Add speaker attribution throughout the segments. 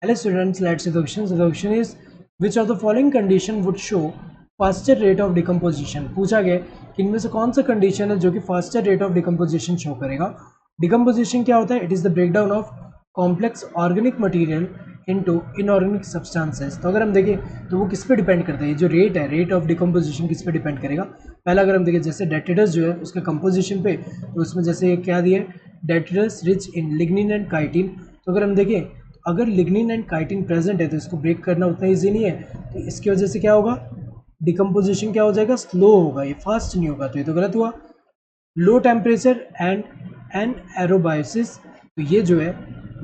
Speaker 1: Hello students, let's see the question. So the question is, which of the following condition would show faster rate of decomposition? पूछा गया कि इनमें से कौन सा कंडीशन है जो कि faster rate of decomposition show करेगा. डिकम्पोजिशन क्या होता है? It is the breakdown of complex organic material into inorganic substances. तो अगर हम देखें तो वो किस पे डिपेंड करता है? ये जो रेट है, रेट ऑफ डिकम्पोजिशन किस पे डिपेंड करेगा? पहला अगर हम देखें जैसे डेट्रिटस जो है उसके कंपोजिशन पे, तो उसमें जैसे क्या दिया है, detritus rich in lignin and chitin. तो अगर हम देखें अगर लिग्निन एंड काइटिन प्रेजेंट है तो इसको ब्रेक करना उतना ईजी नहीं है. तो इसकी वजह से क्या होगा, डिकम्पोजिशन क्या हो जाएगा, स्लो होगा, ये फास्ट नहीं होगा. तो ये तो गलत हुआ. लो टेम्परेचर एंड एन एरोबायोसिस, तो ये जो है,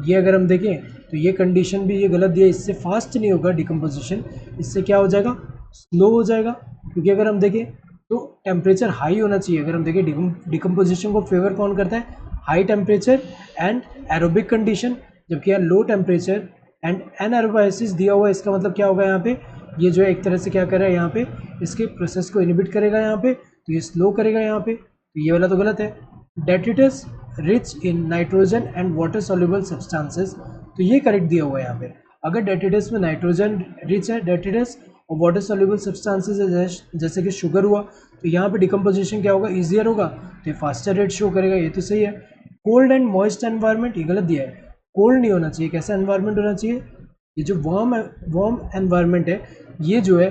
Speaker 1: ये अगर हम देखें तो ये कंडीशन भी ये गलत दिया. इससे फास्ट नहीं होगा डिकम्पोजिशन, इससे क्या हो जाएगा, स्लो हो जाएगा. क्योंकि अगर हम देखें तो टेम्परेचर हाई होना चाहिए. अगर हम देखें डिकम्पोजिशन को फेवर कौन करता है, high temperature and aerobic condition. जबकि यहाँ लो टेम्परेचर एंड एनारोबायोसिस दिया हुआ है. इसका मतलब क्या होगा, यहाँ पे ये जो है एक तरह से क्या कर रहा है, यहाँ पे इसके प्रोसेस को इनहिबिट करेगा, यहाँ पे तो ये स्लो करेगा यहाँ पे. तो ये वाला तो गलत है. Detritus rich in nitrogen and water soluble substances, तो ये करेक्ट दिया हुआ है यहाँ पे. अगर डेट्रिटस में नाइट्रोजन रिच है डेट्रिटस और वाटर सॉल्युबल सब्सटेंसेस है जैसे कि शुगर हुआ, तो यहाँ पे डिकम्पोजिशन क्या होगा, ईजियर होगा, तो ये फास्टर रेट शो करेगा. ये तो सही है. कोल्ड एंड मॉइस्ट एनवायरनमेंट, ये गलत दिया है. कोल्ड नहीं होना चाहिए. कैसा एनवायरनमेंट होना चाहिए, ये जो वार्म एनवायरनमेंट है, ये जो है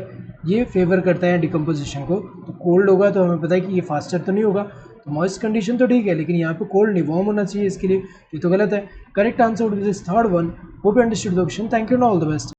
Speaker 1: ये फेवर करता है डिकम्पोजिशन को. तो कोल्ड होगा तो हमें पता है कि ये फास्टर तो नहीं होगा. तो मॉइस्ट कंडीशन तो ठीक है, लेकिन यहाँ पे कोल्ड नहीं, वार्म होना चाहिए इसके लिए. ये तो गलत है. Correct answer would be this third one. Hope you understood the question. Thank you and all the best.